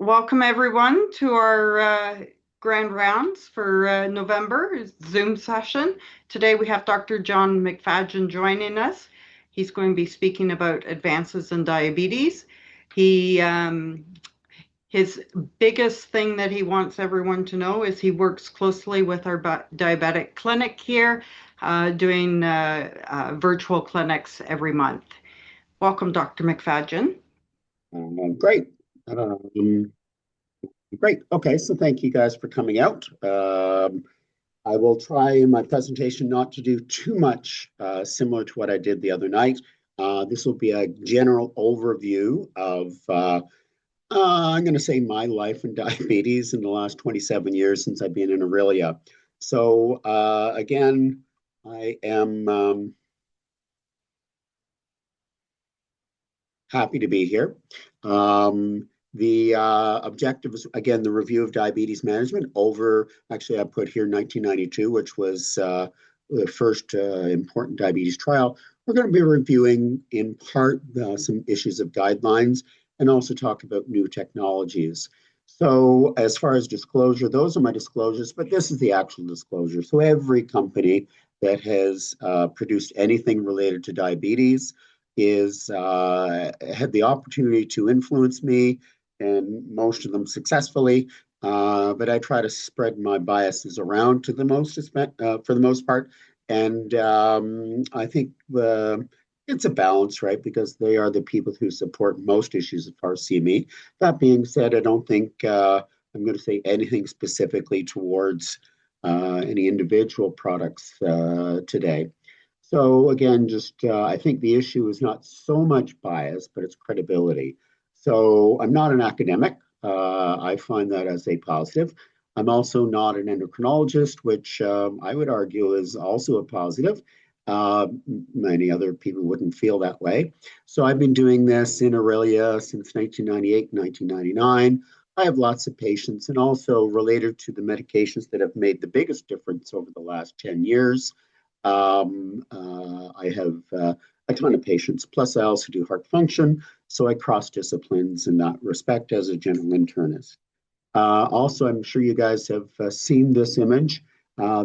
Welcome everyone to our grand rounds for November Zoom session. Today we have Dr. John McFadyen joining us. He's going to be speaking about advances in diabetes. He his biggest thing that he wants everyone to know is he works closely with our diabetic clinic here, doing virtual clinics every month. Welcome, Dr. McFadyen. Great. Great. Okay, so thank you guys for coming out. I will try in my presentation not to do too much similar to what I did the other night. This will be a general overview of, I'm going to say, my life in diabetes in the last 27 years since I've been in Orillia. So again, I am happy to be here. The objective is, again, the review of diabetes management over, actually, I put here 1992, which was the first important diabetes trial. We're going to be reviewing, in part, some issues of guidelines and also talk about new technologies. So as far as disclosure, those are my disclosures, but this is the actual disclosure. So every company that has produced anything related to diabetes is had the opportunity to influence me, and most of them successfully. But I try to spread my biases around to the most for the most part, and I think it's a balance, right? Because they are the people who support most issues as far as CME. That being said, I don't think I'm going to say anything specifically towards any individual products today. So again, just I think the issue is not so much bias, but it's credibility. So I'm not an academic. I find that as a positive. I'm also not an endocrinologist, which I would argue is also a positive. Uh, Many other people wouldn't feel that way. So I've been doing this in Orillia since 1998, 1999. I have lots of patients, and also related to the medications that have made the biggest difference over the last 10 years. I have a ton of patients, plus I also do heart function, so I cross disciplines in that respect as a general internist. Also, I'm sure you guys have seen this image.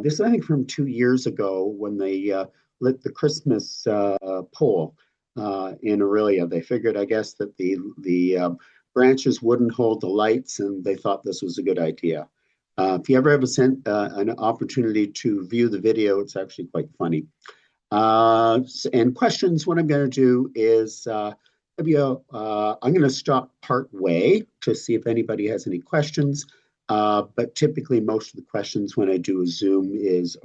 This is, I think, from 2 years ago when they lit the Christmas pole in Orillia. They figured, I guess, that the branches wouldn't hold the lights, and they thought this was a good idea. If you ever have an opportunity to view the video, it's actually quite funny. And questions, what I'm going to do is I'm going to stop part way to see if anybody has any questions. But typically, most of the questions when I do a Zoom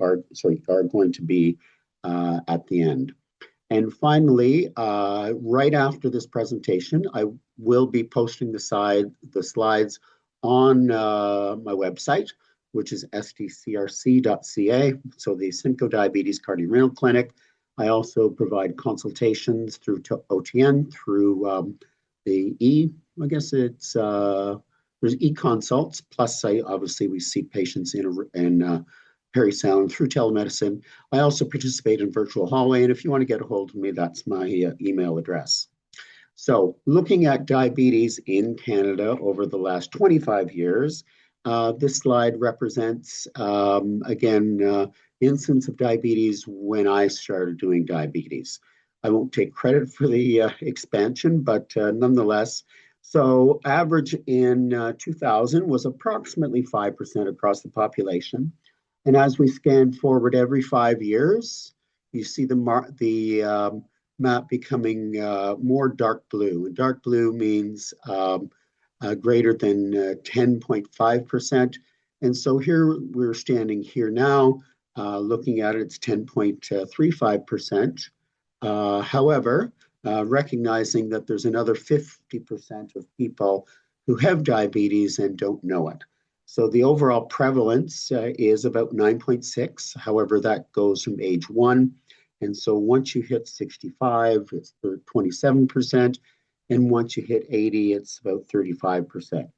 are going to be at the end. And finally, right after this presentation, I will be posting the slides on my website, which is sdcrc.ca, so the Simcoe Diabetes Cardiorenal Clinic. I also provide consultations through OTN, through I guess it's, there's e-consults, plus obviously we see patients in Parry Sound through telemedicine. I also participate in Virtual Hallway, and if you want to get a hold of me, that's my email address. So looking at diabetes in Canada over the last 25 years, this slide represents, again, incidence of diabetes when I started doing diabetes. I won't take credit for the expansion, but nonetheless, so average in 2000 was approximately 5% across the population. And as we scan forward every 5 years, you see the map becoming more dark blue. And dark blue means greater than 10.5%. And so here we're standing here now, looking at it, it's 10.35%. However, recognizing that there's another 50% of people who have diabetes and don't know it. So the overall prevalence is about 9.6. However, that goes from age 1. And so once you hit 65, it's 27%. And once you hit 80, it's about 35%.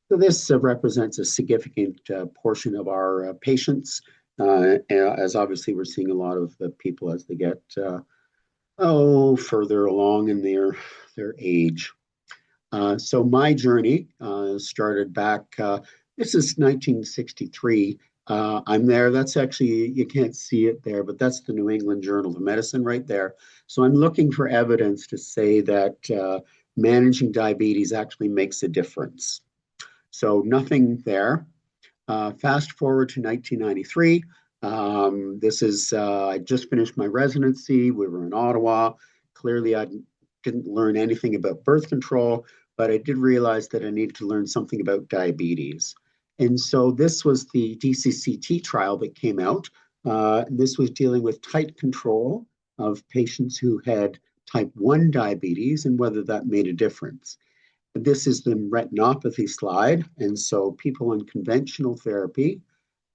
So this represents a significant portion of our patients, as obviously we're seeing a lot of the people as they get further along in their age. So my journey started back, this is 1963. I'm there. That's actually, you can't see it there, but that's the New England Journal of Medicine right there. So I'm looking for evidence to say that managing diabetes actually makes a difference. So nothing there. Fast forward to 1993. I just finished my residency. We were in Ottawa. Clearly, I didn't learn anything about birth control, but I did realize that I needed to learn something about diabetes. And so this was the DCCT trial that came out. This was dealing with tight control of patients who had type 1 diabetes and whether that made a difference. This is the retinopathy slide. And so people on conventional therapy,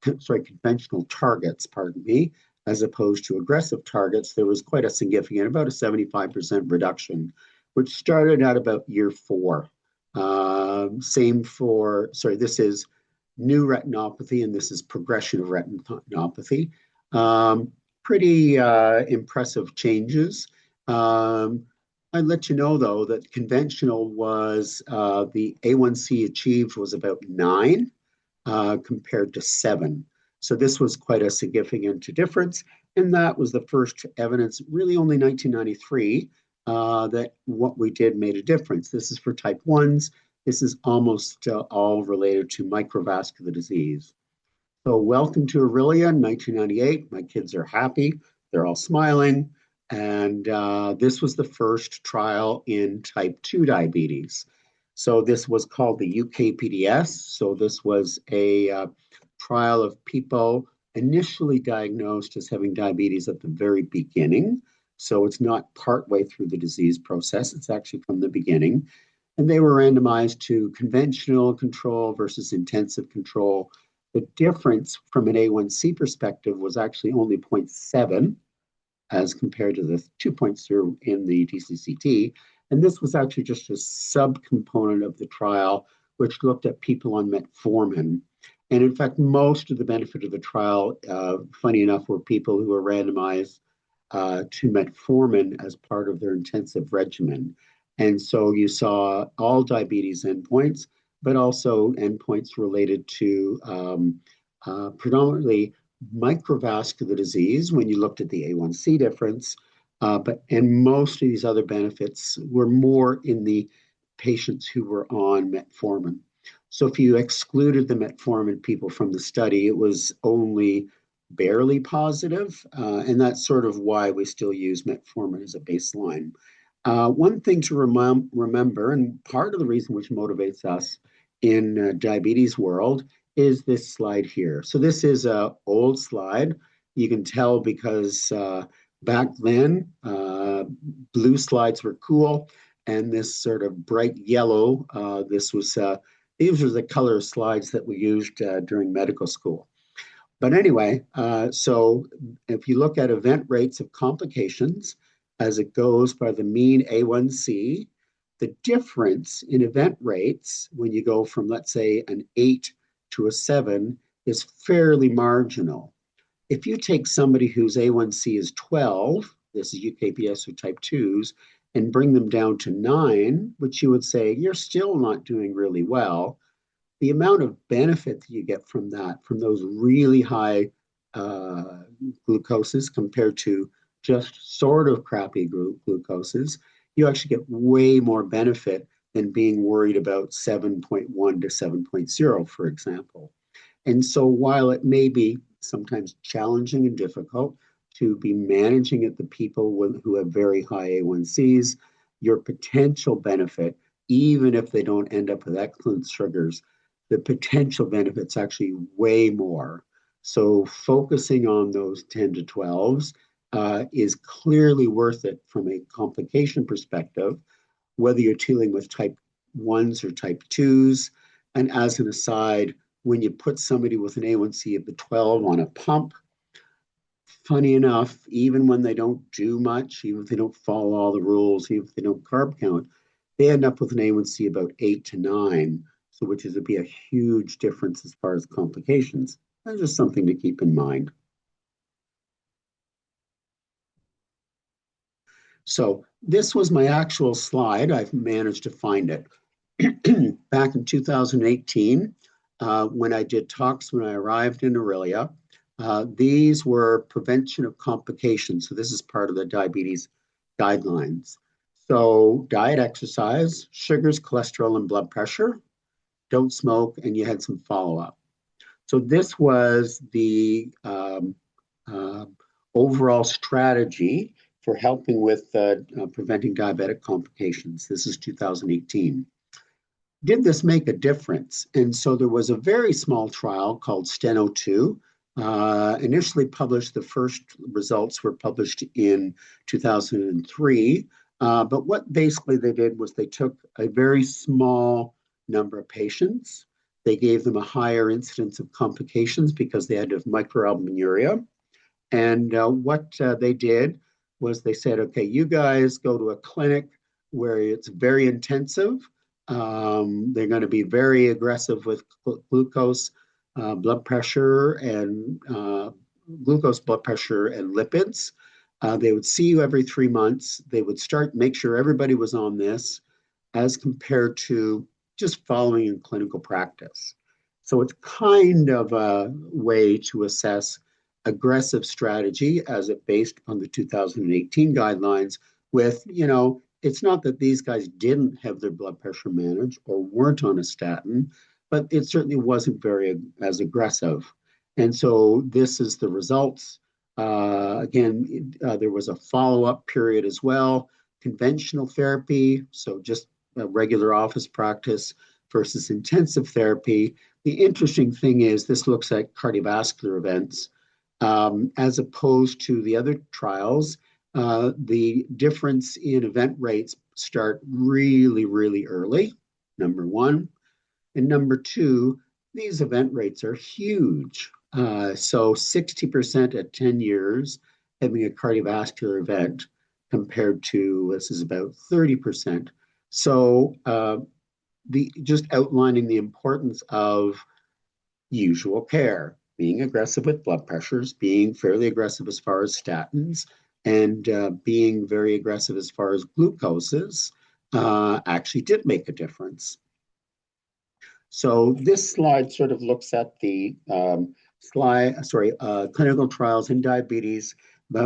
conventional targets, pardon me, as opposed to aggressive targets, there was quite a significant, about a 75% reduction, which started at about year 4. Same for, sorry, this is new retinopathy, and this is progression of retinopathy. Pretty impressive changes. I'd let you know, though, that conventional was the A1C achieved was about 9 compared to 7. So this was quite a significant difference. And that was the first evidence, really only 1993, that what we did made a difference. This is for type 1s. This is almost all related to microvascular disease. So welcome to Aurelia in 1998. My kids are happy. They're all smiling. And this was the first trial in type 2 diabetes. So this was called the UKPDS. So this was a trial of people initially diagnosed as having diabetes at the very beginning. So it's not partway through the disease process. It's actually from the beginning. And they were randomized to conventional control versus intensive control. The difference from an A1C perspective was actually only 0.7 as compared to the 2.0 in the DCCT. And this was actually just a subcomponent of the trial, which looked at people on metformin. And in fact, most of the benefit of the trial, funny enough, were people who were randomized to metformin as part of their intensive regimen. And so you saw all diabetes endpoints, but also endpoints related to predominantly microvascular disease when you looked at the A1C difference. And most of these other benefits were more in the patients who were on metformin. So if you excluded the metformin people from the study, it was only barely positive. And that's sort of why we still use metformin as a baseline. One thing to remember, and part of the reason which motivates us in diabetes world, is this slide here. So this is an old slide. You can tell because back then, blue slides were cool, and this sort of bright yellow, these were the color slides that we used during medical school. But anyway, so if you look at event rates of complications as it goes by the mean A1C, the difference in event rates when you go from, let's say, an 8 to a 7 is fairly marginal. If you take somebody whose A1C is 12, this is UKPDS or type 2s, and bring them down to 9, which you would say you're still not doing really well, the amount of benefit that you get from that, from those really high glucoses compared to just sort of crappy glucoses, you actually get way more benefit than being worried about 7.1 to 7.0, for example. And so while it may be sometimes challenging and difficult to be managing at the people who have very high A1Cs, your potential benefit, even if they don't end up with excellent sugars, the potential benefit's actually way more. So focusing on those 10 to 12s is clearly worth it from a complication perspective, whether you're dealing with type 1s or type 2s. And as an aside, when you put somebody with an A1C of the 12 on a pump, funny enough, even when they don't do much, even if they don't follow all the rules, even if they don't carb count, they end up with an A1C about 8 to 9, so which is to be a huge difference as far as complications. That's just something to keep in mind. So this was my actual slide. I've managed to find it. back in 2018, when I did talks when I arrived in Orillia. These were prevention of complications. So this is part of the diabetes guidelines. So diet, exercise, sugars, cholesterol, and blood pressure. Don't smoke, and you had some follow-up. So this was the uh, overall strategy for helping with preventing diabetic complications. This is 2018. Did this make a difference? And so there was a very small trial called STENO2. Initially published, the first results were published in 2003. But what basically they did was they took a very small number of patients. They gave them a higher incidence of complications because they had microalbuminuria. And what they did was they said, okay, you guys go to a clinic where it's very intensive. They're going to be very aggressive with glucose, blood pressure, and glucose, blood pressure, and lipids. They would see you every 3 months. They would make sure everybody was on this as compared to just following in clinical practice. So it's kind of a way to assess aggressive strategy as it based on the 2018 guidelines with, it's not that these guys didn't have their blood pressure managed or weren't on a statin, but it certainly wasn't very as aggressive. And so this is the results. Again, there was a follow-up period as well, conventional therapy, so just a regular office practice versus intensive therapy. The interesting thing is this looks at cardiovascular events as opposed to the other trials. The difference in event rates start really, really early, number one. And number two, these event rates are huge. So 60% at 10 years having a cardiovascular event compared to, this is about 30%. So just outlining the importance of usual care, being aggressive with blood pressures, being fairly aggressive as far as statins, and being very aggressive as far as glucoses actually did make a difference. So this slide sort of looks at the clinical trials in diabetes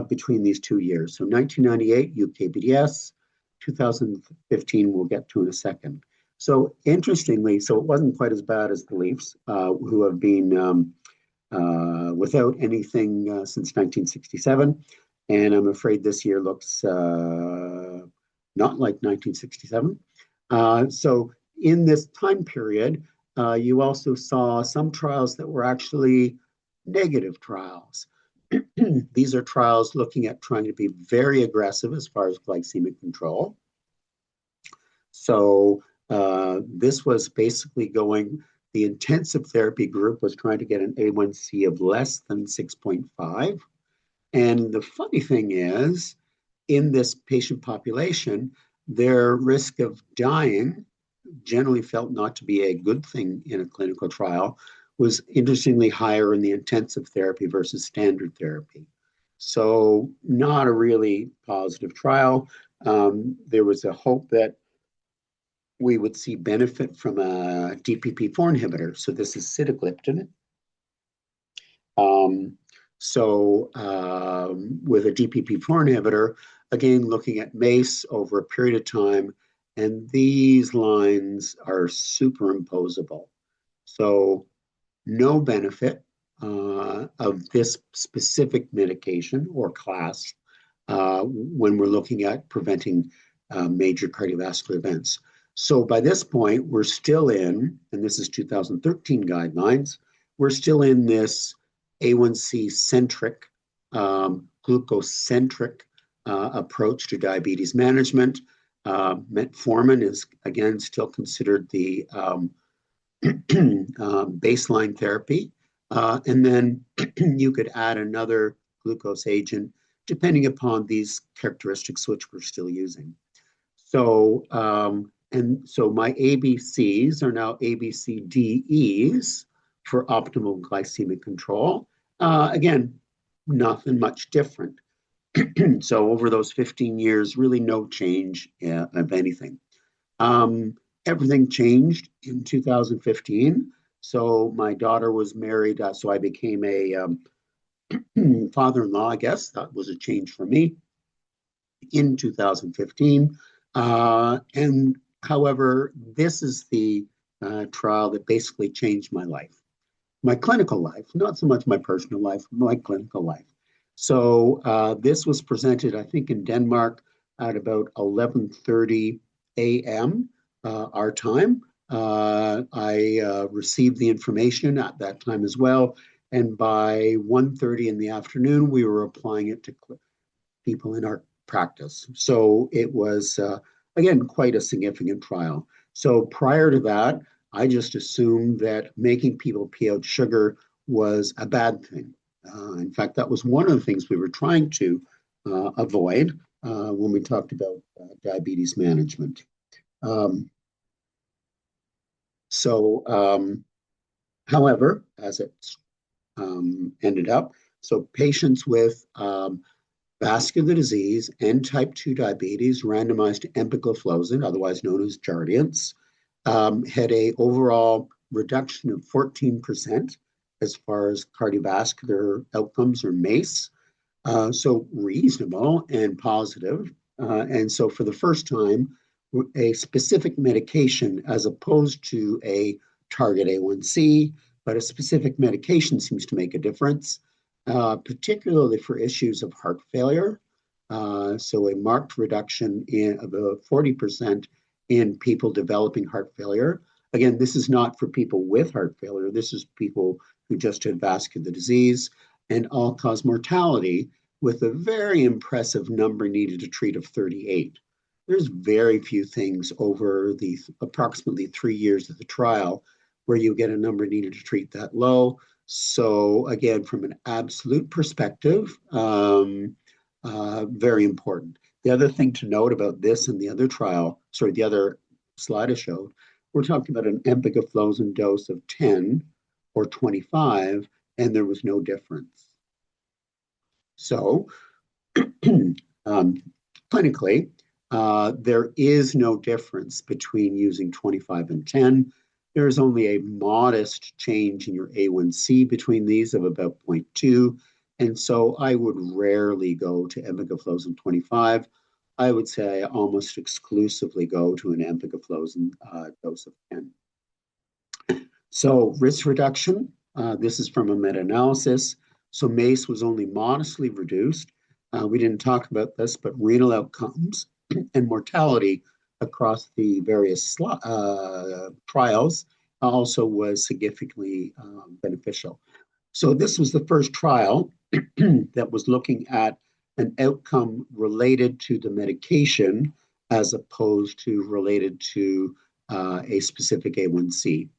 between these 2 years. So 1998, UKBDS, 2015, we'll get to in a second. So interestingly, so it wasn't quite as bad as the Leafs, who have been without anything since 1967. And I'm afraid this year looks not like 1967. So in this time period, you also saw some trials that were actually negative trials. These are trials looking at trying to be very aggressive as far as glycemic control. So this was basically the intensive therapy group was trying to get an A1C of less than 6.5. And the funny thing is, in this patient population, their risk of dying, generally felt not to be a good thing in a clinical trial, was interestingly higher in the intensive therapy versus standard therapy. So not a really positive trial. There was a hope that we would see benefit from a DPP-4 inhibitor. So this is sitagliptin. With a DPP-4 inhibitor, again, looking at MACE over a period of time, and these lines are superimposable. So no benefit of this specific medication or class when we're looking at preventing major cardiovascular events. So by this point, we're still in, and this is 2013 guidelines, we're still in this A1C-centric, glucose-centric approach to diabetes management. Metformin is, again, still considered the baseline therapy. And then you could add another glucose agent, depending upon these characteristics, which we're still using. So, so my ABCs are now ABCDEs for optimal glycemic control. Again, nothing much different. So over those 15 years, really no change of anything. Everything changed in 2015. So my daughter was married, so I became a father-in-law, I guess. That was a change for me in 2015. And however, this is the trial that basically changed my life, my clinical life, not so much my personal life, my clinical life. So this was presented, I think, in Denmark at about 11:30 a.m. Our time. I received the information at that time as well, and by 1:30 in the afternoon, we were applying it to people in our practice. So it was, again, quite a significant trial. So prior to that, I just assumed that making people pee out sugar was a bad thing. In fact, that was one of the things we were trying to avoid when we talked about diabetes management. Um, so, however, as it ended up, so patients with vascular disease and type 2 diabetes randomized to empagliflozin, otherwise known as Jardiance, had a overall reduction of 14% as far as cardiovascular outcomes or MACE. So reasonable and positive. And so for the first time, a specific medication as opposed to a target A1C, but a specific medication seems to make a difference, particularly for issues of heart failure. So a marked reduction in about 40% in people developing heart failure. Again, this is not for people with heart failure. This is people who just had vascular disease and all-cause mortality with a very impressive number needed to treat of 38. There's very few things over the approximately 3 years of the trial where you get a number needed to treat that low. So again, from an absolute perspective, very important. The other thing to note about this and the other trial, sorry, the other slide I showed, we're talking about an empagliflozin dose of 10 or 25, and there was no difference. So clinically, there is no difference between using 25 and 10. There's only a modest change in your A1C between these of about 0.2. And so I would rarely go to empagliflozin 25. I would say I almost exclusively go to an empagliflozin dose of 10. So risk reduction, this is from a meta-analysis. So MACE was only modestly reduced. We didn't talk about this, but renal outcomes and mortality across the various trials also was significantly beneficial. So this was the first trial that was looking at an outcome related to the medication as opposed to related to a specific A1C.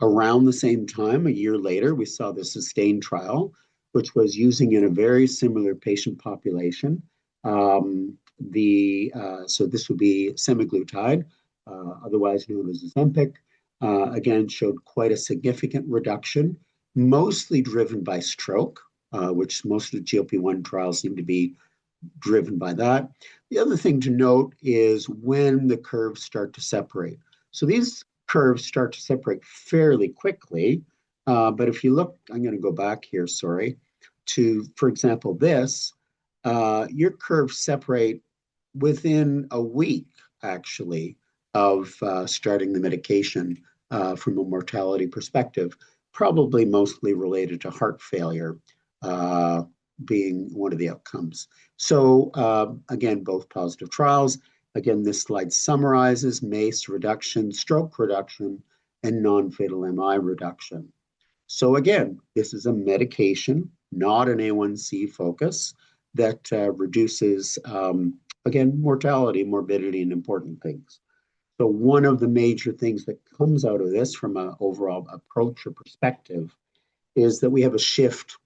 Around the same time, a year later, we saw the SUSTAIN trial, which was using in a very similar patient population. So this would be semaglutide, otherwise known as Ozempic. Again, showed quite a significant reduction, mostly driven by stroke, which most of the GLP-1 trials seem to be driven by that. The other thing to note is when the curves start to separate. So these curves start to separate fairly quickly. But if you look, I'm going to go back here, sorry, to, for example, this, your curves separate within a week, actually, of starting the medication from a mortality perspective, probably mostly related to heart failure being one of the outcomes. So again, both positive trials. Again, this slide summarizes MACE reduction, stroke reduction, and non-fatal MI reduction. So again, this is a medication, not an A1C focus, that reduces, again, mortality, morbidity, and important things. So one of the major things that comes out of this from an overall approach or perspective is that we have a shift.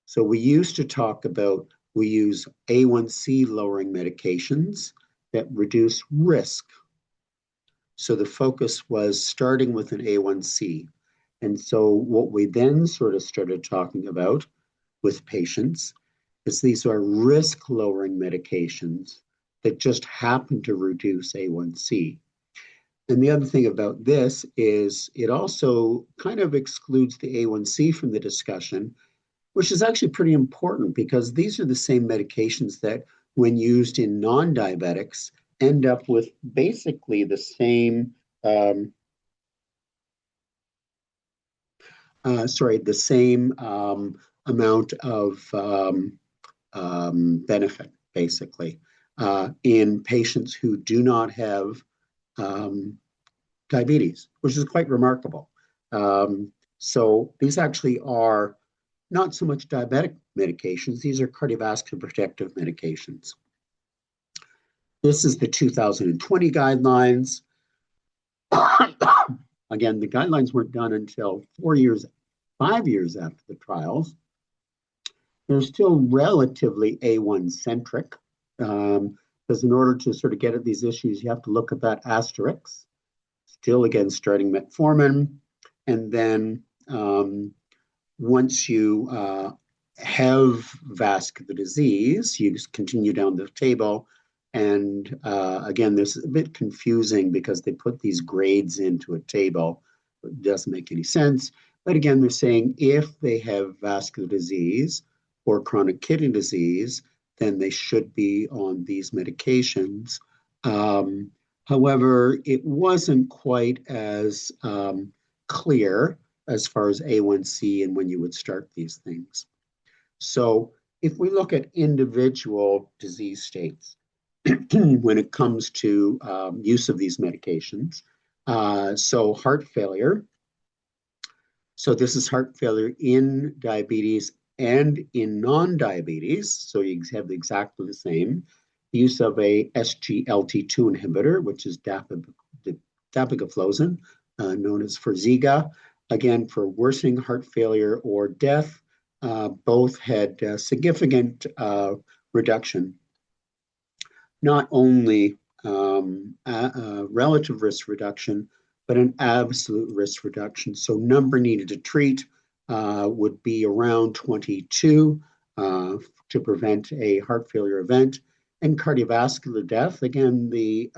So we used to talk about, we use A1C lowering medications that reduce risk. So the focus was starting with an A1C. And so what we then sort of started talking about with patients is these are risk lowering medications that just happen to reduce A1C. And the other thing about this is it also kind of excludes the A1C from the discussion, which is actually pretty important because these are the same medications that, when used in non-diabetics, end up with basically the same, amount of benefit, basically, in patients who do not have diabetes, which is quite remarkable. So these actually are not so much diabetic medications, these are cardiovascular protective medications. This is the 2020 guidelines. Again, the guidelines weren't done until 5 years after the trials. They're still relatively A1 centric, because in order to sort of get at these issues, you have to look at that asterisk, still again starting metformin, and then once you have vascular disease, you just continue down the table. And again, this is a bit confusing because they put these grades into a table. It doesn't make any sense. But again, they're saying if they have vascular disease or chronic kidney disease, then they should be on these medications. However, it wasn't quite as clear as far as A1C and when you would start these things. So if we look at individual disease states, when it comes to use of these medications, so heart failure. So this is heart failure in diabetes and in non-diabetes. So you have exactly the same. The use of a SGLT2 inhibitor, which is dapagliflozin, known as Farxiga. Again, for worsening heart failure or death, both had significant reduction, not only relative risk reduction, but an absolute risk reduction. So number needed to treat would be around 22 to prevent a heart failure event. And cardiovascular death, again, the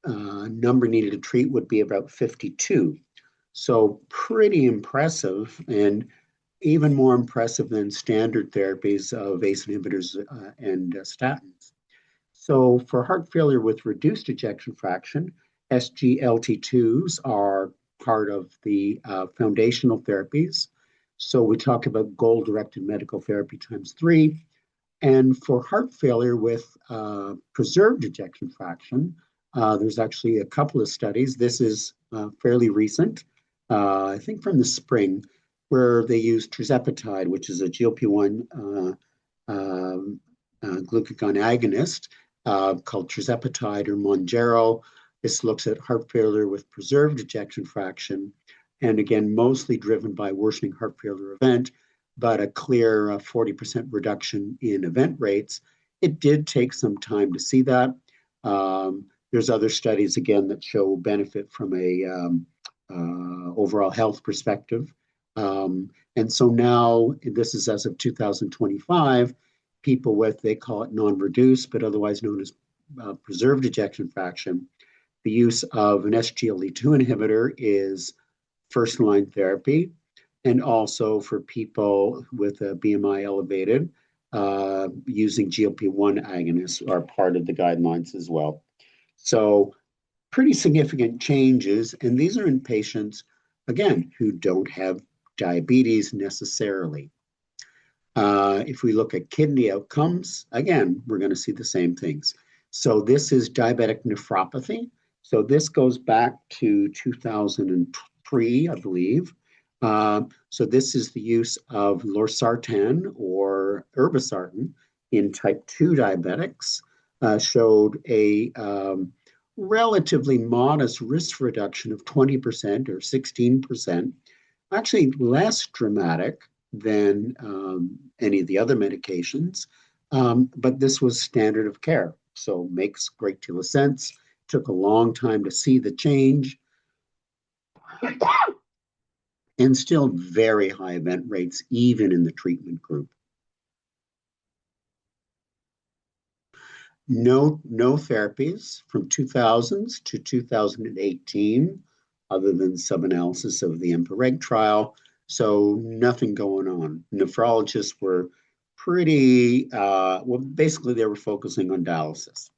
number needed to treat would be about 52. So pretty impressive, and even more impressive than standard therapies of ACE inhibitors and statins. So for heart failure with reduced ejection fraction, SGLT2s are part of the foundational therapies. So we talk about goal-directed medical therapy ×3. And for heart failure with preserved ejection fraction, there's actually a couple of studies. This is fairly recent, I think from the spring, where they used tirzepatide, which is a GLP-1 glucagon agonist, called tirzepatide or Mounjaro. This looks at heart failure with preserved ejection fraction, and again, mostly driven by worsening heart failure event, but a clear 40% reduction in event rates. It did take some time to see that. There's other studies, again, that show benefit from a overall health perspective. And so now, this is as of 2025, people with, they call it non-reduced, but otherwise known as preserved ejection fraction, the use of an SGLT2 inhibitor is first-line therapy. And also for people with a BMI elevated, using GLP-1 agonists are part of the guidelines as well. So pretty significant changes. And these are in patients, again, who don't have diabetes necessarily. If we look at kidney outcomes, again, we're going to see the same things. So this is diabetic nephropathy. So this goes back to 2003, I believe. So this is the use of losartan or irbesartan in type 2 diabetics, showed a relatively modest risk reduction of 20% or 16%, actually less dramatic than any of the other medications, but this was standard of care. So makes a great deal of sense. Took a long time to see the change. And still very high event rates, even in the treatment group. No therapies from 2000s to 2018, other than sub-analysis of the EMPA-REG trial. So nothing going on. Nephrologists were well, basically they were focusing on dialysis.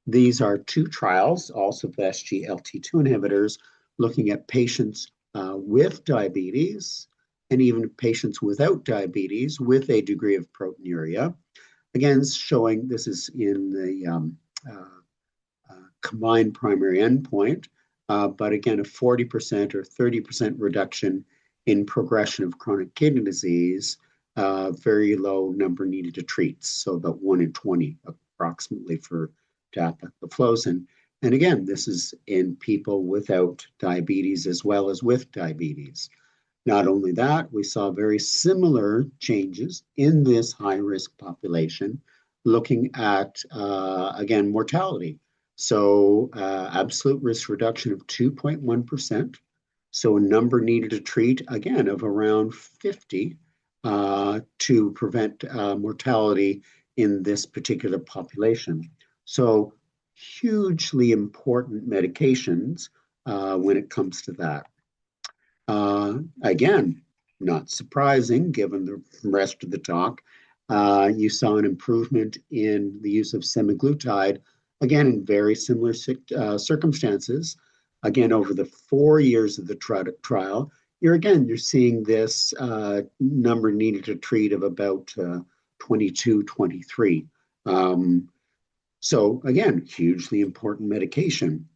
These are two trials, also of SGLT2 inhibitors, looking at patients with diabetes and even patients without diabetes with a degree of proteinuria. Again, showing this is in the combined primary endpoint, but again, a 40% or 30% reduction in progression of chronic kidney disease, very low number needed to treat, so about 1 in 20 approximately for dapagliflozin. And again, this is in people without diabetes as well as with diabetes. Not only that, we saw very similar changes in this high-risk population, looking at, again, mortality. So absolute risk reduction of 2.1%. So a number needed to treat, again, of around 50 to prevent mortality in this particular population. So hugely important medications when it comes to that. Again, not surprising given the rest of the talk. You saw an improvement in the use of semaglutide, again, in very similar circumstances. Again, over the 4 years of the trial, you're seeing this number needed to treat of about 22, 23. So again, hugely important medication.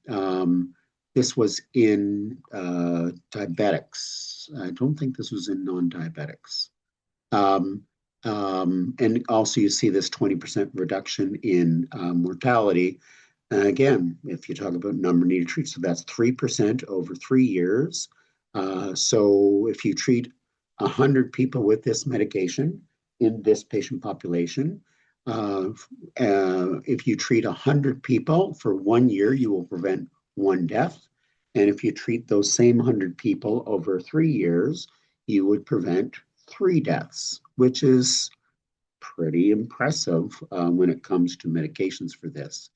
This was in diabetics. I don't think this was in non-diabetics. And also you see this 20% reduction in mortality. Again, if you talk about number needed to treat, so that's 3% over 3 years. So if you treat 100 people with this medication in this patient population, if you treat 100 people for 1 year, you will prevent 1 death. And if you treat those same 100 people over 3 years, you would prevent 3 deaths, which is pretty impressive when it comes to medications for this.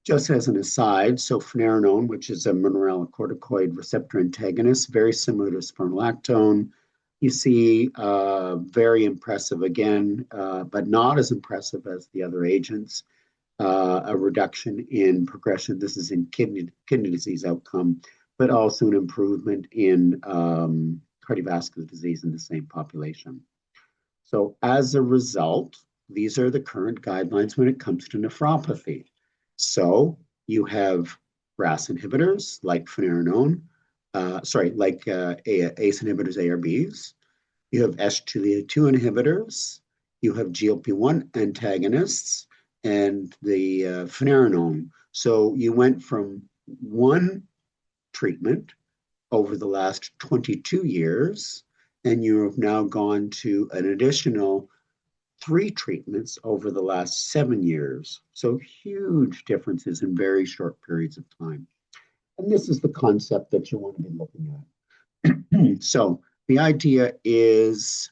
Just as an aside, so finerenone, which is a mineralocorticoid receptor antagonist, very similar to spironolactone, you see very impressive again, but not as impressive as the other agents, a reduction in progression. This is in kidney disease outcome, but also an improvement in cardiovascular disease in the same population. So as a result, these are the current guidelines when it comes to nephropathy. So you have RAS inhibitors like finerenone, like ACE inhibitors, ARBs. You have SGLT2 inhibitors. You have GLP-1 antagonists and the finerenone. So you went from one treatment over the last 22 years, and you have now gone to an additional 3 treatments over the last 7 years. So huge differences in very short periods of time. And this is the concept that you want to be looking at. So the idea is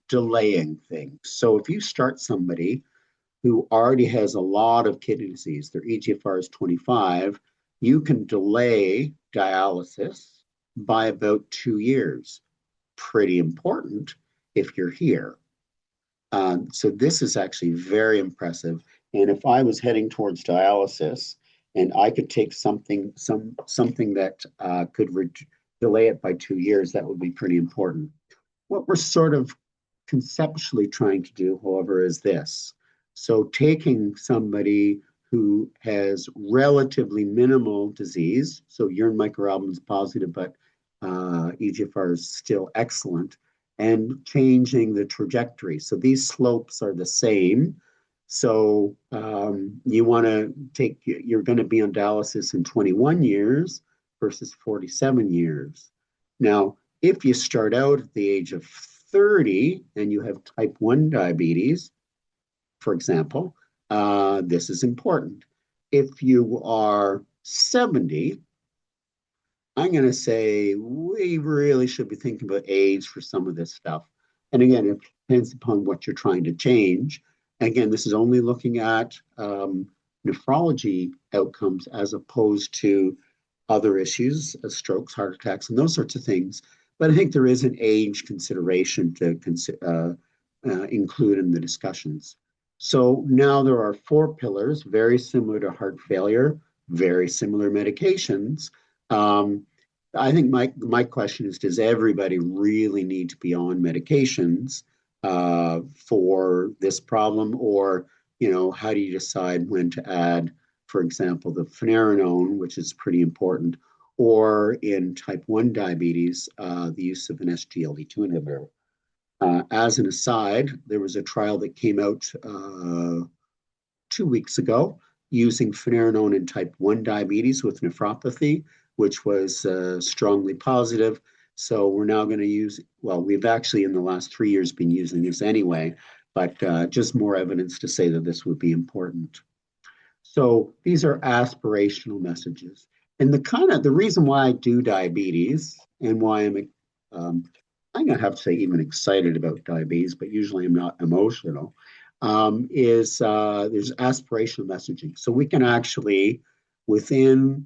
delaying things. So if you start somebody who already has a lot of kidney disease, their eGFR is 25, you can delay dialysis by about 2 years. Pretty important if you're here. So this is actually very impressive. And if I was heading towards dialysis and I could take something that could delay it by 2 years, that would be pretty important. What we're sort of conceptually trying to do, however, is this. So taking somebody who has relatively minimal disease, so urine microalbumin is positive, but eGFR is still excellent, and changing the trajectory. So these slopes are the same. So you want to you're going to be on dialysis in 21 years versus 47 years. Now, if you start out at the age of 30 and you have type 1 diabetes, for example, this is important. If you are 70, I'm going to say we really should be thinking about age for some of this stuff. And again, it depends upon what you're trying to change. Again, this is only looking at nephrology outcomes as opposed to other issues, strokes, heart attacks, and those sorts of things. But I think there is an age consideration to include in the discussions. So now there are 4 pillars, very similar to heart failure, very similar medications. I think my question is, does everybody really need to be on medications for this problem? Or, how do you decide when to add, for example, the finerenone, which is pretty important, or in type 1 diabetes, the use of an SGLT2 inhibitor? As an aside, there was a trial that came out 2 weeks ago using finerenone in type 1 diabetes with nephropathy, which was strongly positive. So we're now going to use, well, we've actually in the last 3 years been using this anyway, but just more evidence to say that this would be important. So these are aspirational messages. And the reason why I do diabetes and why I'm going to have to say even excited about diabetes, but usually I'm not emotional, is there's aspirational messaging. So we can actually, within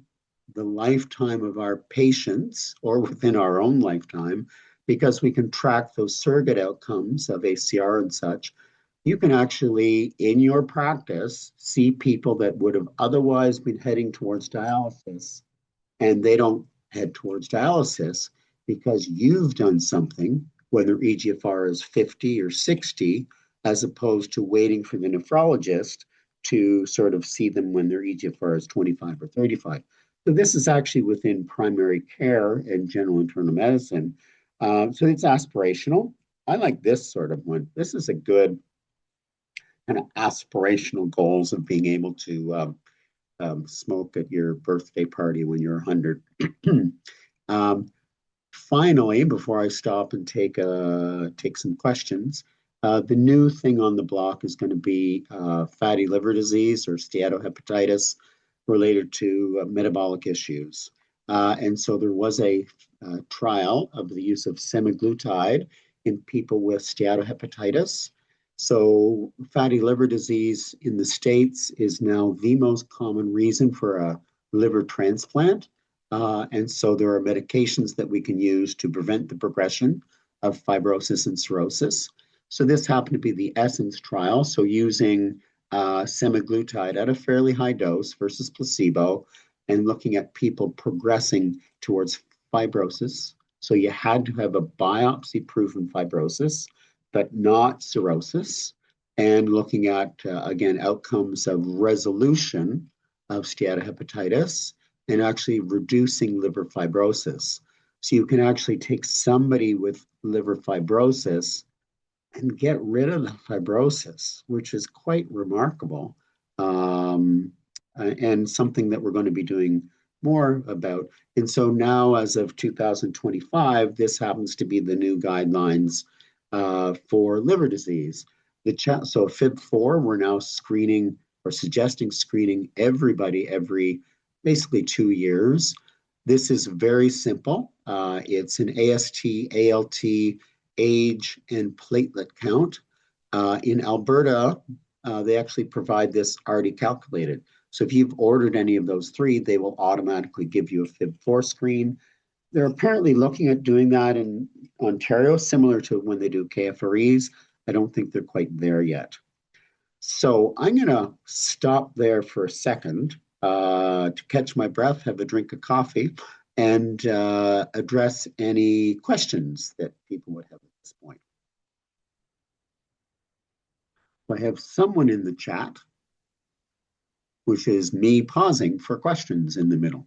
the lifetime of our patients or within our own lifetime, because we can track those surrogate outcomes of ACR and such, you can actually, in your practice, see people that would have otherwise been heading towards dialysis, and they don't head towards dialysis because you've done something, whether EGFR is 50 or 60, as opposed to waiting for the nephrologist to sort of see them when their EGFR is 25 or 35. So this is actually within primary care and general internal medicine. So it's aspirational. I like this sort of one. This is a good kind of aspirational goals of being able to smoke at your birthday party when you're 100. Finally, before I stop and take some questions, the new thing on the block is going to be fatty liver disease or steatohepatitis related to metabolic issues. And so there was a trial of the use of semaglutide in people with steatohepatitis. So fatty liver disease in the States is now the most common reason for a liver transplant. And so there are medications that we can use to prevent the progression of fibrosis and cirrhosis. So this happened to be the ESSENCE trial. So using semaglutide at a fairly high dose versus placebo and looking at people progressing towards fibrosis. So you had to have a biopsy-proven fibrosis, but not cirrhosis, and looking at, again, outcomes of resolution of steatohepatitis and actually reducing liver fibrosis. So you can actually take somebody with liver fibrosis and get rid of the fibrosis, which is quite remarkable, and something that we're going to be doing more about. And so now, as of 2025, this happens to be the new guidelines for liver disease. So FIB4, we're now screening or suggesting screening everybody every basically 2 years. This is very simple. It's an AST, ALT, age, and platelet count. In Alberta, they actually provide this already calculated. So if you've ordered any of those 3, they will automatically give you a FIB4 screen. They're apparently looking at doing that in Ontario, similar to when they do KFREs. I don't think they're quite there yet. So I'm going to stop there for a second to catch my breath, have a drink of coffee, and address any questions that people would have at this point. I have someone in the chat, which is me pausing for questions in the middle.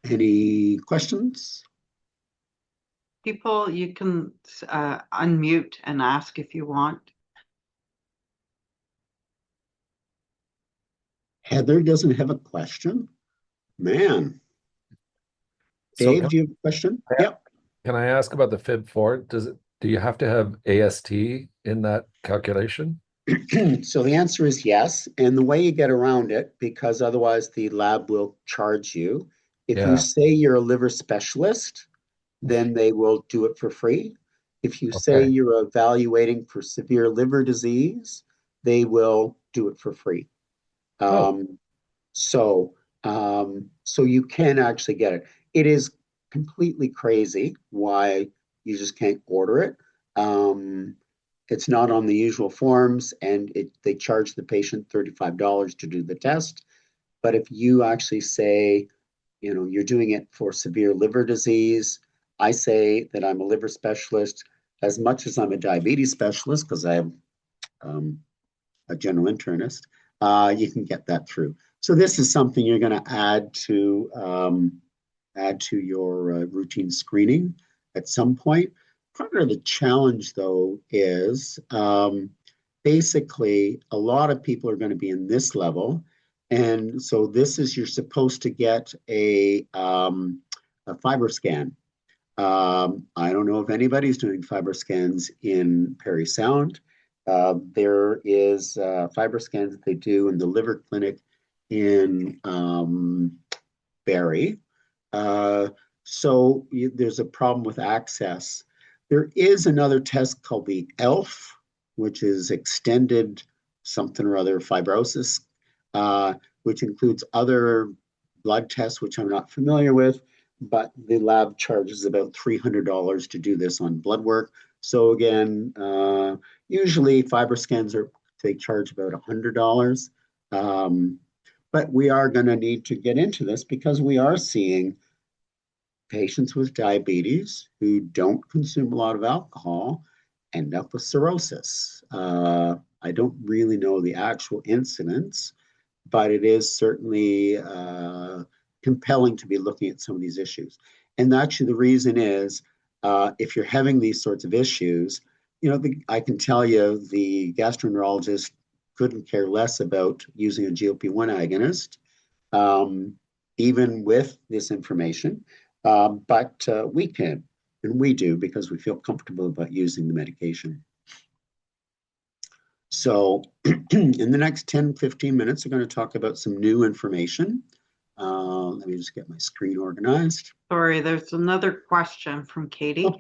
Any questions? People, you can unmute and ask if you want. Heather doesn't have a question. Man. Dave, do you have a question? Yep. Can I ask about the FIB4? Do you have to have AST in that calculation? So the answer is yes. And the way you get around it, because otherwise the lab will charge you, if you say you're a liver specialist, then they will do it for free. If you say Okay. you're evaluating for severe liver disease, they will do it for free. Oh, Um, so you can actually get it. It is completely crazy why you just can't order it. Um, it's not on the usual forms, and they charge the patient $35 to do the test. But if you actually say, you're doing it for severe liver disease, I say that I'm a liver specialist as much as I'm a diabetes specialist because I am um, a general internist. You can get that through. So this is something you're going to add to your routine screening at some point. Part of the challenge, though, is basically a lot of people are going to be in this level, and so this is you're supposed to get a fiber scan. I don't know if anybody's doing fiber scans in Parry Sound. There is fiber scans that they do in the liver clinic in Barrie. Uh, there's a problem with access. There is another test called the ELF, which is extended something or other fibrosis, which includes other blood tests, which I'm not familiar with, but the lab charges about $300 to do this on blood work. So again, usually fiber scans they charge about $100. Um, but we are going to need to get into this because we are seeing patients with diabetes who don't consume a lot of alcohol end up with cirrhosis. I don't really know the actual incidence, but it is certainly compelling to be looking at some of these issues. And actually, the reason is if you're having these sorts of issues, I can tell you the gastroenterologist couldn't care less about using a GLP-1 agonist, um, even with this information. But we can, and we do because we feel comfortable about using the medication. So in the next 10, 15 minutes, we're going to talk about some new information. Let me just get my screen organized. Sorry, there's another question from Katie. Oh,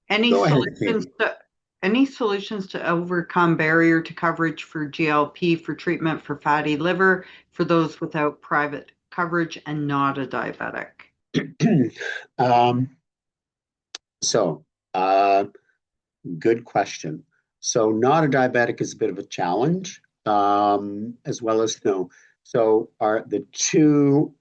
Any go ahead, solutions Katie. to any solutions to overcome barrier to coverage for GLP for treatment for fatty liver for those without private coverage and not a diabetic? um, so, uh, good question. So, not a diabetic is a bit of a challenge, as well as no. So, are the two,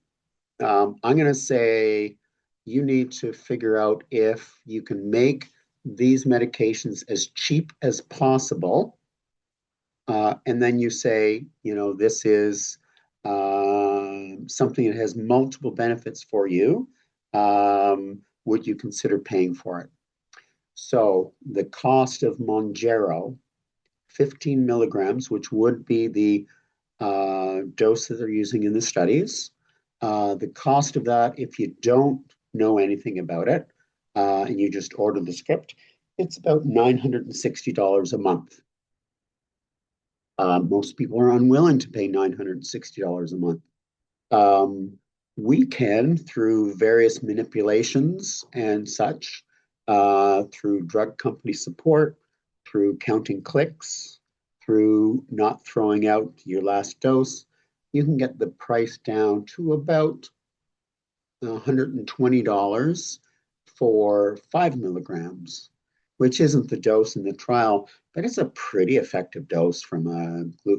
I'm going to say you need to figure out if you can make these medications as cheap as possible. And then you say, this is something that has multiple benefits for you. Would you consider paying for it? So the cost of Mounjaro, 15 milligrams, which would be the dose that they're using in the studies. The cost of that, if you don't know anything about it and you just order the script, it's about $960 a month. Most people are unwilling to pay $960 a month. Um, we can, through various manipulations and such, through drug company support, through counting clicks, through not throwing out your last dose, you can get the price down to about $120 for 5 milligrams, which isn't the dose in the trial, but it's a pretty effective dose from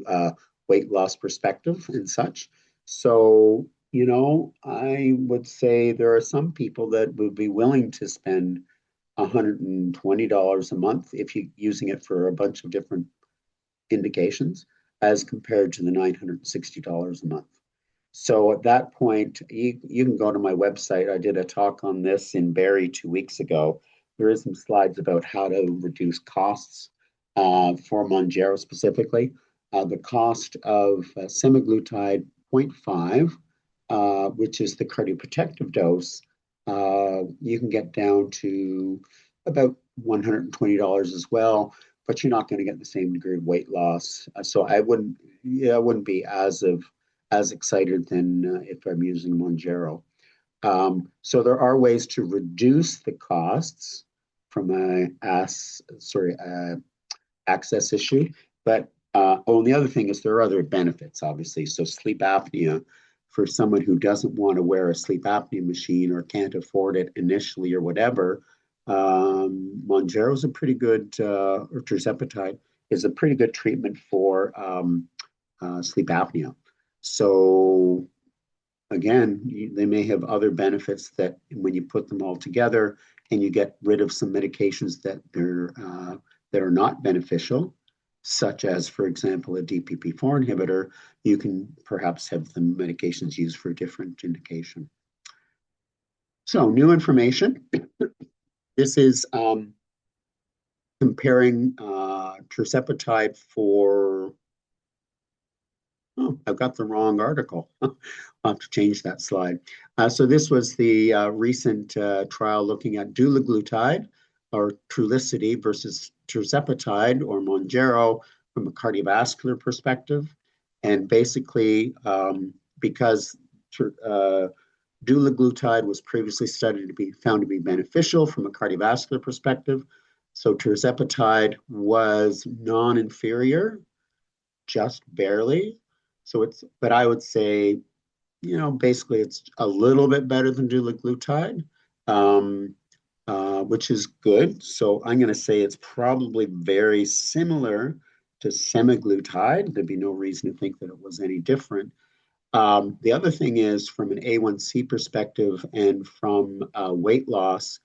a weight loss perspective and such. So, I would say there are some people that would be willing to spend $120 a month if you're using it for a bunch of different indications as compared to the $960 a month. So at that point, you can go to my website. I did a talk on this in Barrie 2 weeks ago. There is some slides about how to reduce costs for Mounjaro specifically. The cost of semaglutide 0.5, which is the cardioprotective dose, you can get down to about $120 as well, but you're not going to get the same degree of weight loss. So I wouldn't be as excited than if I'm using Mounjaro. So there are ways to reduce the costs. access issue. But and the other thing is there are other benefits, obviously. So sleep apnea, for someone who doesn't want to wear a sleep apnea machine or can't afford it initially or whatever, Mounjaro is a pretty good, or tirzepatide is a pretty good treatment for sleep apnea. So again, they may have other benefits that when you put them all together and you get rid of some medications that are not beneficial, such as, for example, a DPP-4 inhibitor, you can perhaps have the medications used for a different indication. So new information. This is comparing tirzepatide for, oh, I've got the wrong article. I'll have to change that slide. So this was the recent trial looking at dulaglutide or Trulicity versus tirzepatide or Mounjaro from a cardiovascular perspective. And basically, because dulaglutide was previously studied to be found to be beneficial from a cardiovascular perspective, so tirzepatide was non-inferior, just barely. So but I would say, basically it's a little bit better than dulaglutide, which is good. So I'm going to say it's probably very similar to semaglutide. There'd be no reason to think that it was any different. The other thing is from an A1C perspective and from weight loss,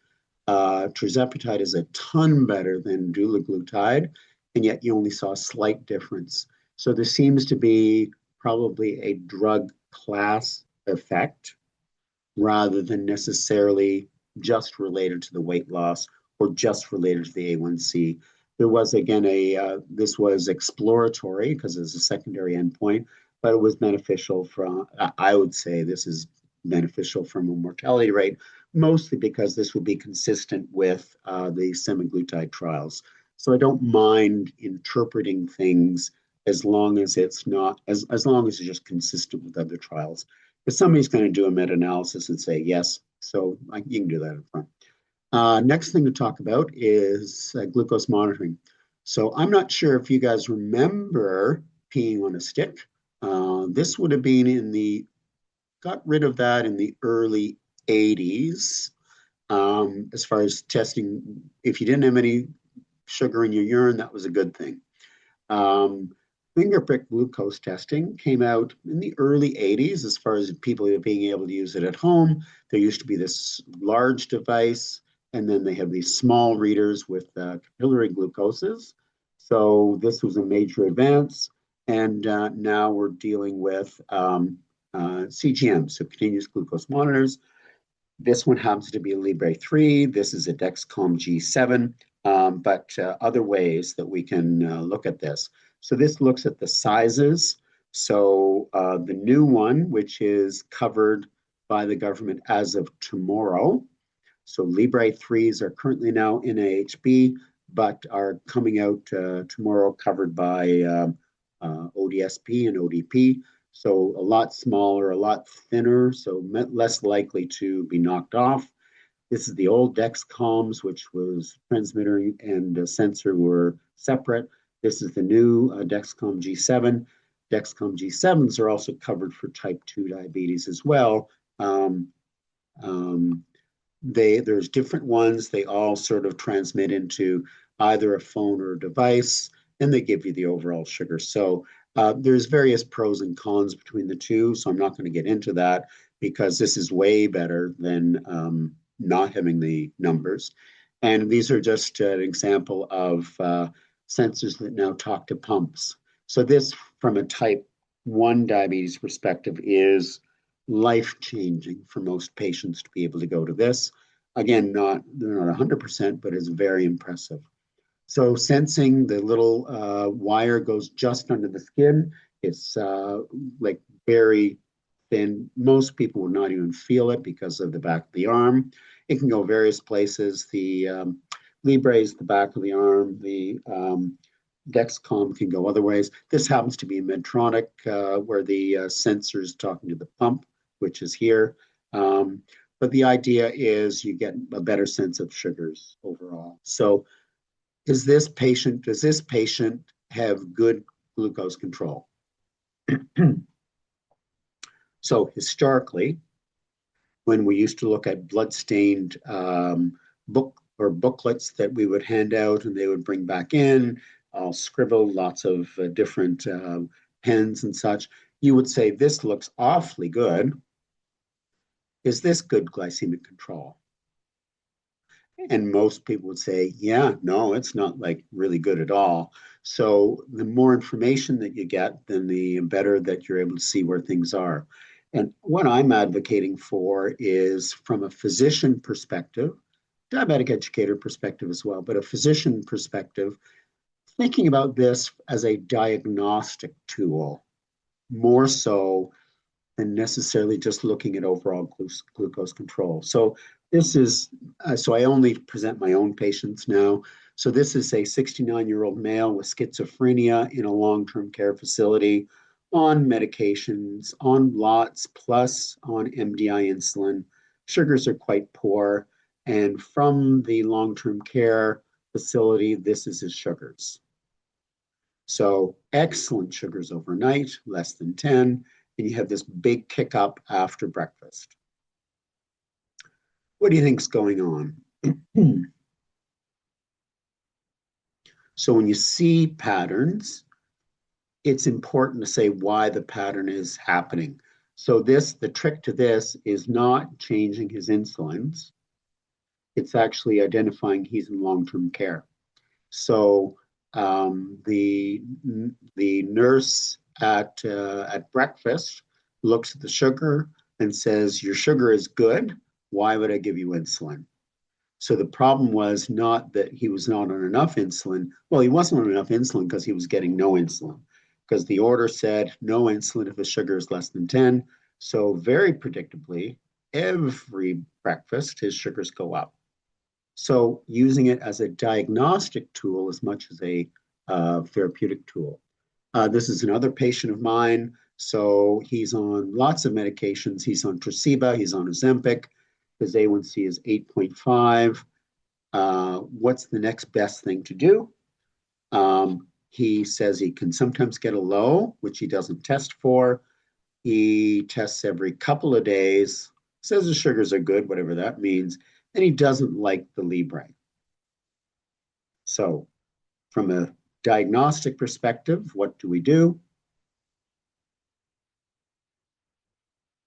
tirzepatide is a ton better than dulaglutide, and yet you only saw a slight difference. So there seems to be probably a drug class effect rather than necessarily just related to the weight loss or just related to the A1C. There was, again, this was exploratory because it's a secondary endpoint, but it was beneficial from, I would say this is beneficial from a mortality rate, mostly because this would be consistent with the semaglutide trials. So I don't mind interpreting things as long as it's not, as long as it's just consistent with other trials. If somebody's going to do a meta-analysis and say yes, so you can do that in front. Next thing to talk about is glucose monitoring. So I'm not sure if you guys remember peeing on a stick. This would have been got rid of that in the early 80s. As far as testing, if you didn't have any sugar in your urine, that was a good thing. Finger prick glucose testing came out in the early 80s as far as people being able to use it at home. There used to be this large device, and then they have these small readers with capillary glucoses. So this was a major advance. And now we're dealing with CGM, so continuous glucose monitors. This one happens to be a Libre 3. This is a Dexcom G7, but other ways that we can look at this. So this looks at the sizes. So the new one, which is covered by the government as of tomorrow. So Libre 3s are currently now in AHB, but are coming out tomorrow covered by ODSP and ODP. So a lot smaller, a lot thinner, so less likely to be knocked off. This is the old Dexcoms, which was transmitter and sensor were separate. This is the new Dexcom G7. Dexcom G7s are also covered for type 2 diabetes as well. There's different ones. They all sort of transmit into either a phone or a device, and they give you the overall sugar. So there's various pros and cons between the two, so I'm not going to get into that because this is way better than not having the numbers. And these are just an example of sensors that now talk to pumps. So this, from a type 1 diabetes perspective, is life-changing for most patients to be able to go to this. Again, they're not 100%, but it's very impressive. So sensing, the little wire goes just under the skin. It's like very thin. Most people will not even feel it because of the back of the arm. It can go various places. The Libre is the back of the arm. The Dexcom can go other ways. This happens to be Medtronic, where the sensor is talking to the pump, which is here. but the idea is you get a better sense of sugars overall. So does this patient have good glucose control? So historically, when we used to look at blood-stained booklets that we would hand out and they would bring back in, I'll scribble lots of different pens and such, you would say, this looks awfully good. Is this good glycemic control? And most people would say, yeah, no, it's not like really good at all. So the more information that you get, then the better that you're able to see where things are. And what I'm advocating for is from a physician perspective, diabetic educator perspective as well, but a physician perspective, thinking about this as a diagnostic tool, more so than necessarily just looking at overall glucose control. So this is, so I only present my own patients now. So this is a 69-year-old male with schizophrenia in a long-term care facility on medications, on lots, plus on MDI insulin. Sugars are quite poor. And from the long-term care facility, this is his sugars. So excellent sugars overnight, less than 10, and you have this big kick up after breakfast. What do you think's going on? So when you see patterns, it's important to say why the pattern is happening. So the trick to this is not changing his insulins. It's actually identifying he's in long-term care. So the nurse at breakfast looks at the sugar and says, your sugar is good. Why would I give you insulin? So the problem was not that he was not on enough insulin. Well, he wasn't on enough insulin because he was getting no insulin, because the order said no insulin if his sugar is less than 10. So very predictably, every breakfast, his sugars go up. So using it as a diagnostic tool as much as a therapeutic tool. This is another patient of mine. So he's on lots of medications. He's on Tresiba, he's on Ozempic. His A1C is 8.5. What's the next best thing to do? He says he can sometimes get a low, which he doesn't test for. He tests every couple of days, says the sugars are good, whatever that means, and he doesn't like the Libre. So from a diagnostic perspective, what do we do?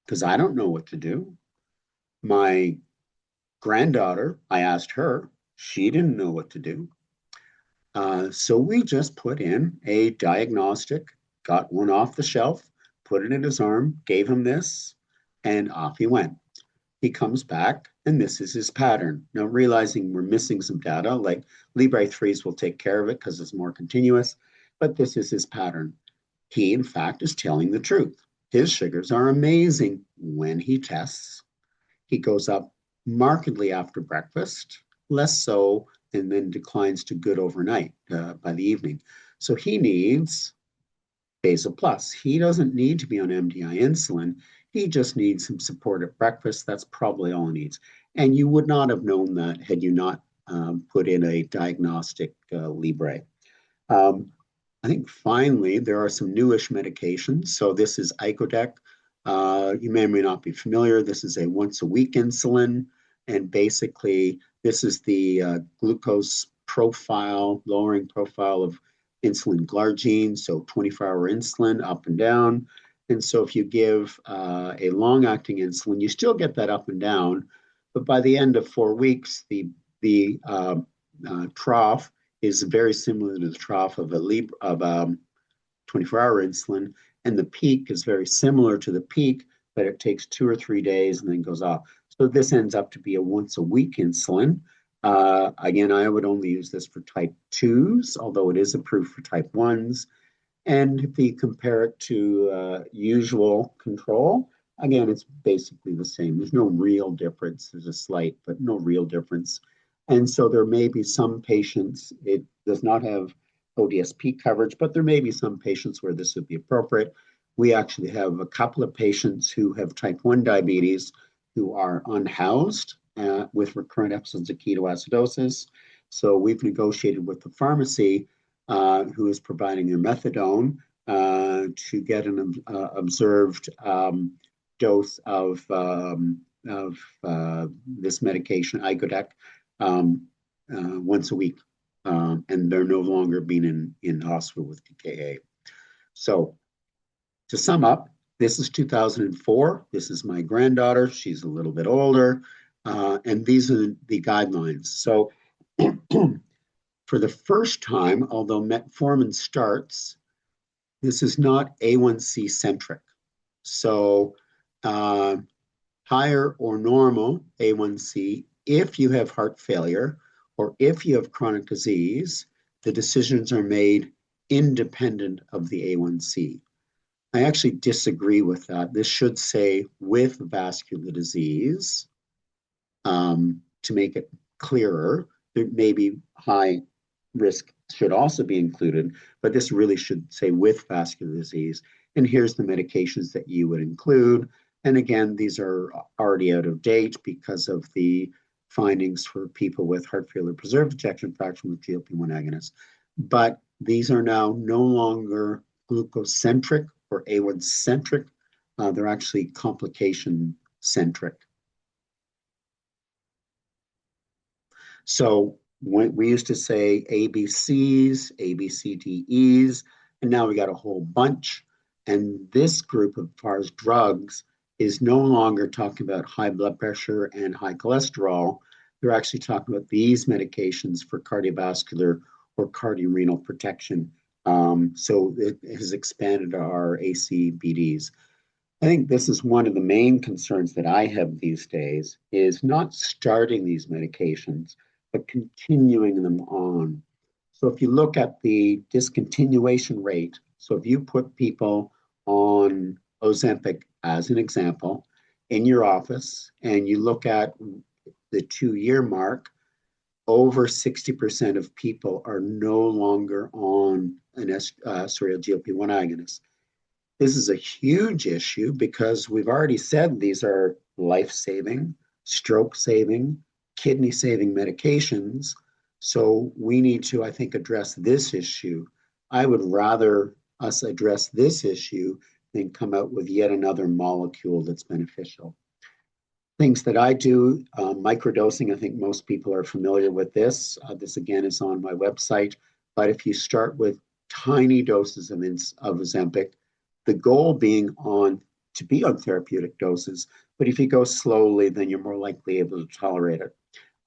Because I don't know what to do. My granddaughter, I asked her, she didn't know what to do. So we just put in a diagnostic, got one off the shelf, put it in his arm, gave him this, and off he went. He comes back, and this is his pattern. Now, realizing we're missing some data, like Libre 3s will take care of it because it's more continuous, but this is his pattern. He, in fact, is telling the truth. His sugars are amazing when he tests. He goes up markedly after breakfast, less so, and then declines to good overnight by the evening. So he needs Basal Plus. He doesn't need to be on MDI insulin. He just needs some support at breakfast. That's probably all he needs. And you would not have known that had you not put in a diagnostic Libre. I think finally, there are some newish medications. So this is Icodec. You may or may not be familiar. This is a once-a-week insulin. And basically, this is the glucose profile, lowering profile of insulin glargine, so 24-hour insulin up and down. And so if you give a long-acting insulin, you still get that up and down. But by the end of 4 weeks, the trough is very similar to the trough of a 24-hour insulin. And the peak is very similar to the peak, but it takes 2 or 3 days and then goes off. So this ends up to be a once-a-week insulin. Again, I would only use this for type 2s, although it is approved for type 1s. And if you compare it to usual control, again, it's basically the same. There's no real difference. There's a slight, but no real difference. And so there may be some patients, it does not have ODSP coverage, but there may be some patients where this would be appropriate. We actually have a couple of patients who have type 1 diabetes who are unhoused with recurrent episodes of ketoacidosis. So we've negotiated with the pharmacy who is providing their methadone to get an observed dose of this medication, Icodec, once a week. And they're no longer being in hospital with DKA. So to sum up, this is 2004. This is my granddaughter. She's a little bit older. And these are the guidelines. So for the first time, although metformin starts, this is not A1C centric. So higher or normal A1C, if you have heart failure or if you have chronic disease, the decisions are made independent of the A1C. I actually disagree with that. This should say with vascular disease to make it clearer. There may be high risk should also be included, but this really should say with vascular disease. And here's the medications that you would include. And again, these are already out of date because of the findings for people with heart failure, preserved ejection fraction with GLP-1 agonists. But these are now no longer glucose-centric or A1-centric. They're actually complication-centric. So when we used to say ABCs, ABCDEs, and now we got a whole bunch. And this group, as far as drugs, is no longer talking about high blood pressure and high cholesterol. They're actually talking about these medications for cardiovascular or cardiorenal protection. So it has expanded our ACBDs. I think this is one of the main concerns that I have these days is not starting these medications, but continuing them on. So if you look at the discontinuation rate, so if you put people on Ozempic as an example in your office and you look at the 2-year mark, over 60% of people are no longer on a GLP-1 agonist. This is a huge issue because we've already said these are life-saving, stroke-saving, kidney-saving medications. So we need to, I think, address this issue. I would rather us address this issue than come out with yet another molecule that's beneficial. Things that I do, microdosing, I think most people are familiar with this. This again is on my website. But if you start with tiny doses of Ozempic, the goal being to be on therapeutic doses, but if you go slowly, then you're more likely able to tolerate it.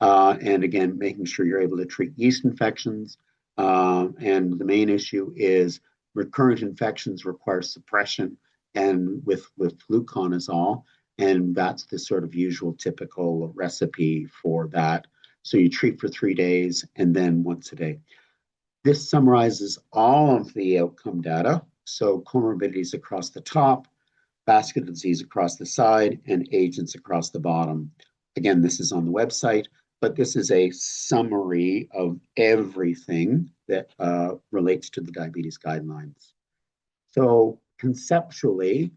And again, making sure you're able to treat yeast infections. And the main issue is recurrent infections require suppression and with fluconazole. And that's the sort of usual typical recipe for that. So you treat for 3 days and then once a day. This summarizes all of the outcome data. So comorbidities across the top, vascular disease across the side, and agents across the bottom. Again, this is on the website, but this is a summary of everything that relates to the diabetes guidelines. So conceptually,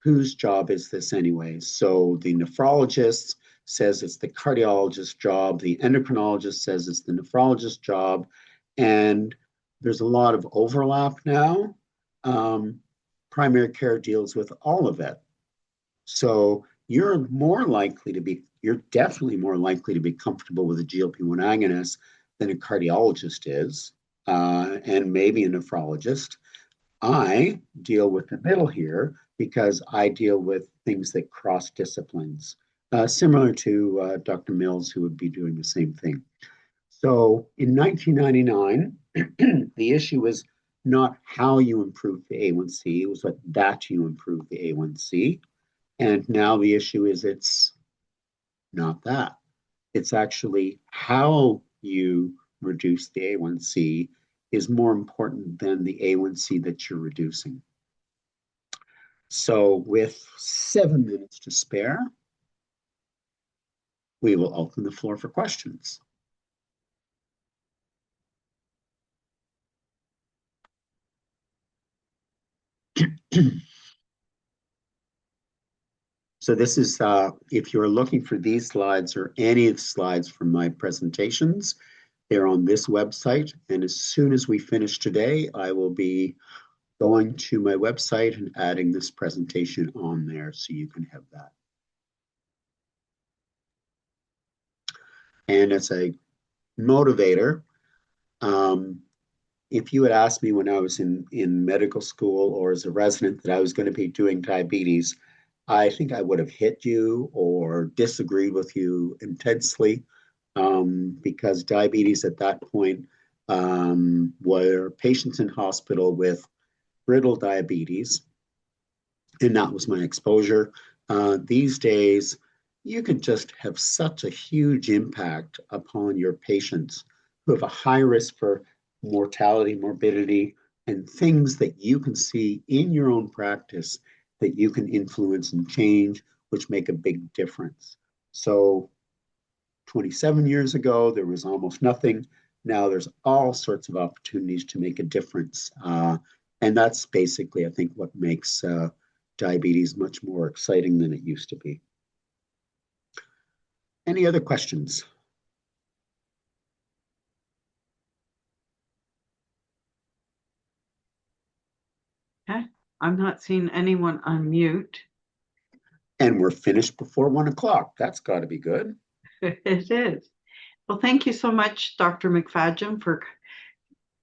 whose job is this anyway? So the nephrologist says it's the cardiologist's job. The endocrinologist says it's the nephrologist's job. And there's a lot of overlap now. Primary care deals with all of it. So you're definitely more likely to be comfortable with a GLP-1 agonist than a cardiologist is, and maybe a nephrologist. I deal with the middle here because I deal with things that cross disciplines, similar to Dr. Mills, who would be doing the same thing. So in 1999, the issue was not how you improve the A1C, it was that you improve the A1C. And now the issue is it's not that. It's actually how you reduce the A1C is more important than the A1C that you're reducing. So with 7 minutes to spare, we will open the floor for questions. So this is, if you're looking for these slides or any of the slides from my presentations, they're on this website. And as soon as we finish today, I will be going to my website and adding this presentation on there so you can have that. And as a motivator, if you had asked me when I was in medical school or as a resident that I was going to be doing diabetes, I think I would have hit you or disagreed with you intensely, because diabetes at that point were patients in hospital with brittle diabetes, and that was my exposure. These days, you could just have such a huge impact upon your patients who have a high risk for mortality, morbidity, and things that you can see in your own practice that you can influence and change, which make a big difference. So 27 years ago, there was almost nothing. Now there's all sorts of opportunities to make a difference. And that's basically, I think, what makes diabetes much more exciting than it used to be. Any other questions? Okay. I'm not seeing anyone unmute. And we're finished before 1 o'clock. That's got to be good. It is. Well, thank you so much, Dr. McFadgen, for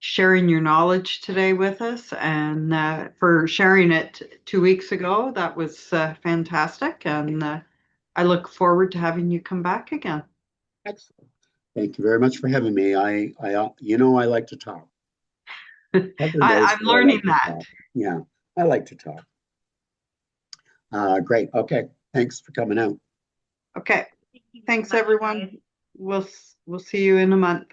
sharing your knowledge today with us and for sharing it 2 weeks ago. That was fantastic. And I look forward to having you come back again. Excellent. Thank you very much for having me. I like to talk. I'm learning that. Yeah, I like to talk. Great. Okay. Thanks for coming out. Okay. Thanks, everyone. We'll see you in a month.